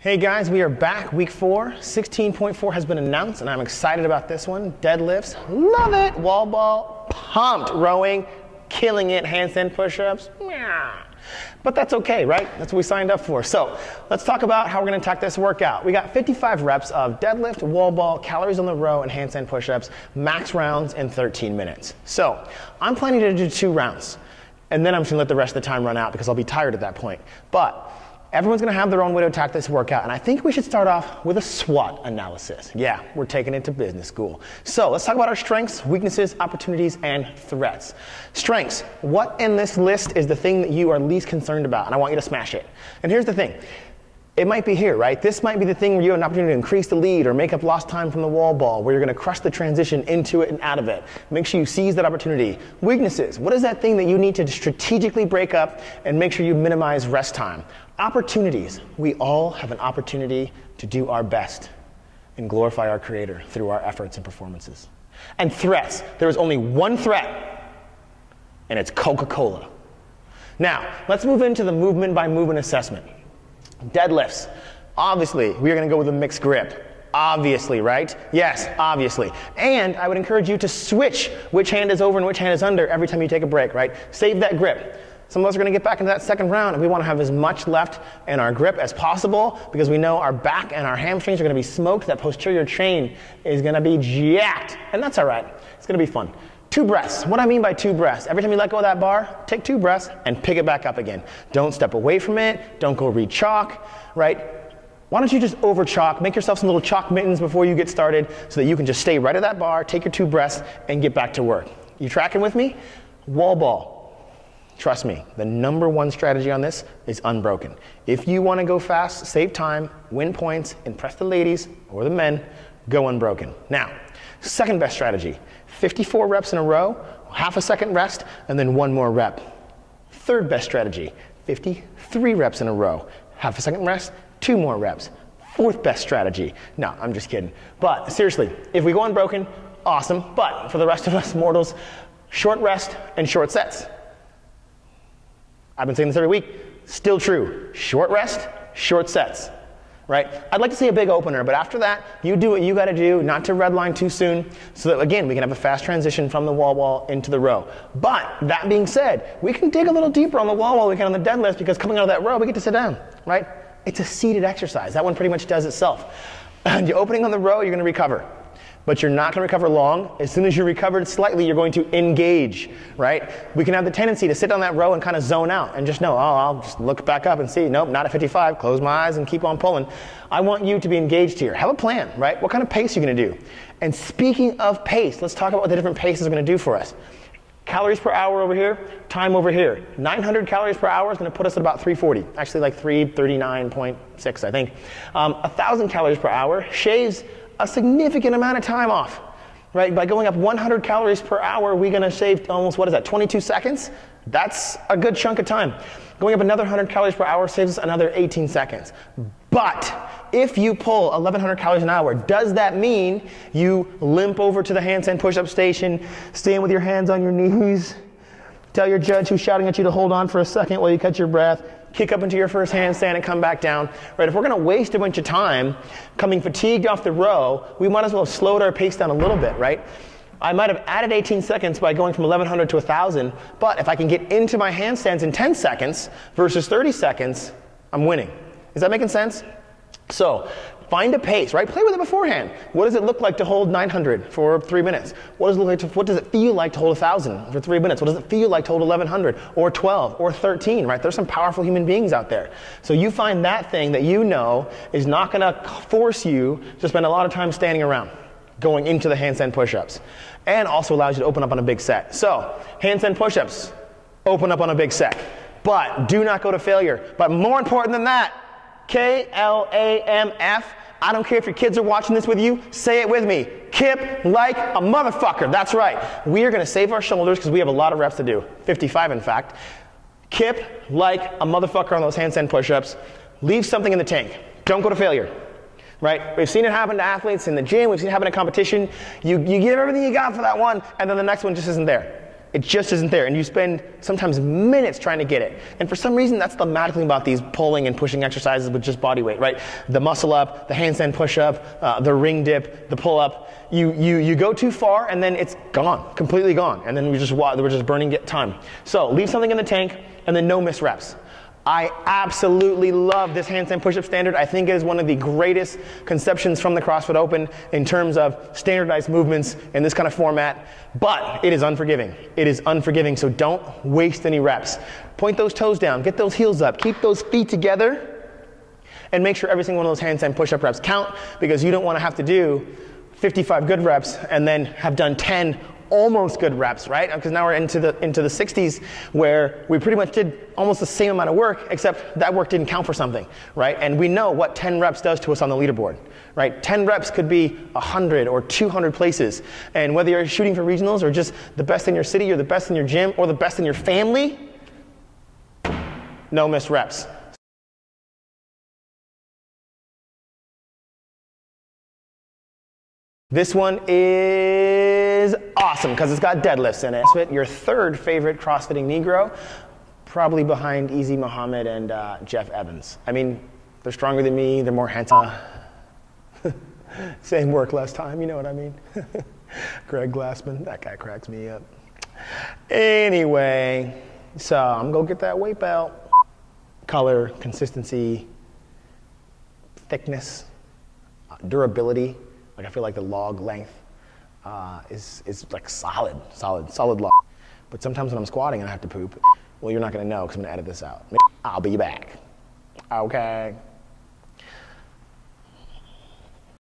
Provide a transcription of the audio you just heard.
Hey guys, we are back, week 4. 16.4 has been announced, and I'm excited about this one. Deadlifts, love it. Wall ball, pumped. Rowing, killing it. Handstand push-ups, but that's okay, right? That's what we signed up for. So let's talk about how we're gonna attack this workout. We got 55 reps of deadlift, wall ball, calories on the row, and handstand push-ups, max rounds in 13 minutes. So I'm planning to do 2 rounds, and then I'm just gonna let the rest of the time run out because I'll be tired at that point. But everyone's gonna have their own way to attack this workout, and I think we should start off with a SWOT analysis. Yeah, we're taking it to business school. So let's talk about our strengths, weaknesses, opportunities, and threats. Strengths, what in this list is the thing that you are least concerned about, and I want you to smash it. And here's the thing, it might be here, right? This might be the thing where you have an opportunity to increase the lead or make up lost time from the wall ball, where you're gonna crush the transition into it and out of it. Make sure you seize that opportunity. Weaknesses, what is that thing that you need to strategically break up and make sure you minimize rest time? Opportunities, we all have an opportunity to do our best and glorify our Creator through our efforts and performances. And threats, there is only one threat, and it's Coca-Cola. Now, let's move into the movement by movement assessment. Deadlifts, obviously, we are gonna go with a mixed grip. Obviously, right? Yes, obviously. And I would encourage you to switch which hand is over and which hand is under every time you take a break, right? Save that grip. Some of us are going to get back into that second round, and we want to have as much left in our grip as possible because we know our back and our hamstrings are going to be smoked. That posterior chain is going to be jacked, and that's all right. It's going to be fun. 2 breaths. What I mean by 2 breaths, every time you let go of that bar, take 2 breaths and pick it back up again. Don't step away from it. Don't go re-chalk, right? Why don't you just over-chalk, make yourself some little chalk mittens before you get started so that you can just stay right at that bar, take your 2 breaths, and get back to work. You tracking with me? Wall ball. Trust me, the #1 strategy on this is unbroken. If you want to go fast, save time, win points, impress the ladies or the men, go unbroken. Now, second best strategy, 54 reps in a row, half a second rest, and then 1 more rep. Third best strategy, 53 reps in a row, half a second rest, 2 more reps. Fourth best strategy, no, I'm just kidding. But seriously, if we go unbroken, awesome. But for the rest of us mortals, short rest and short sets. I've been saying this every week, still true. Short rest, short sets, right? I'd like to see a big opener, but after that, you do what you gotta do, not to redline too soon, so that again, we can have a fast transition from the wall ball into the row. But that being said, we can dig a little deeper on the wall ball we can on the deadlift because coming out of that row, we get to sit down, right? It's a seated exercise. That one pretty much does itself. And you're opening on the row, you're gonna recover. But you're not going to recover long. As soon as you're recovered slightly, you're going to engage, right? We can have the tendency to sit on that row and kind of zone out and just know, oh, I'll just look back up and see, nope, not at 55, close my eyes and keep on pulling. I want you to be engaged here. Have a plan, right? What kind of pace are you going to do? And speaking of pace, let's talk about what the different paces are going to do for us. Calories per hour over here, time over here. 900 calories per hour is going to put us at about 340. Actually like 339.6, I think. 1,000 calories per hour shaves a significant amount of time off, right? By going up 100 calories per hour, we're gonna save almost, what is that, 22 seconds? That's a good chunk of time. Going up another 100 calories per hour saves us another 18 seconds. But if you pull 1,100 calories an hour, does that mean you limp over to the handstand push-up station, stand with your hands on your knees, tell your judge who's shouting at you to hold on for a second while you catch your breath, kick up into your first handstand and come back down, right? If we're gonna waste a bunch of time coming fatigued off the row, we might as well have slowed our pace down a little bit, right? I might have added 18 seconds by going from 1,100 to 1,000, but if I can get into my handstands in 10 seconds versus 30 seconds, I'm winning. Is that making sense? So, find a pace, right? Play with it beforehand. What does it look like to hold 900 for 3 minutes? What does it feel like to hold 1,000 for 3 minutes? What does it feel like to hold 1,100 or 12 or 13, right? There's some powerful human beings out there. So you find that thing that you know is not gonna force you to spend a lot of time standing around going into the handstand push-ups, and also allows you to open up on a big set. So, handstand push-ups, open up on a big set, but do not go to failure. But more important than that, KLAMF. I don't care if your kids are watching this with you, say it with me. Kip like a motherfucker. That's right. We are going to save our shoulders because we have a lot of reps to do. 55 in fact. Kip like a motherfucker on those handstand push-ups. Leave something in the tank. Don't go to failure. Right? We've seen it happen to athletes in the gym. We've seen it happen in competition. You give everything you got for that one, and then the next one just isn't there. It just isn't there, and you spend sometimes minutes trying to get it. And for some reason, that's the mad thing about these pulling and pushing exercises with just body weight, right? The muscle up, the handstand push-up, the ring dip, the pull-up. You go too far, and then it's gone, completely gone. And then we're just burning time. So leave something in the tank, and then no miss reps. I absolutely love this handstand push-up standard. I think it is one of the greatest conceptions from the CrossFit Open in terms of standardized movements in this kind of format, but it is unforgiving. It is unforgiving, so don't waste any reps. Point those toes down, get those heels up, keep those feet together, and make sure every single one of those handstand push-up reps count, because you don't want to have to do 55 good reps and then have done 10 almost good reps, right? Because now we're into the 60s where we pretty much did almost the same amount of work, except that work didn't count for something, right? And we know what 10 reps does to us on the leaderboard, right? 10 reps could be 100 or 200 places. And whether you're shooting for regionals or just the best in your city or the best in your gym or the best in your family, no missed reps. This one is awesome because it's got deadlifts in it. Your third favorite CrossFitting Negro, probably behind Easy Muhammad and Jeff Evans. I mean, they're stronger than me, they're more handsome. Same work, less time, you know what I mean? Greg Glassman, that guy cracks me up. Anyway, so I'm gonna get that weight belt. Color, consistency, thickness, durability. Like I feel like the log length is like solid log. But sometimes when I'm squatting and I have to poop, well, you're not gonna know because I'm gonna edit this out. I'll be back. Okay.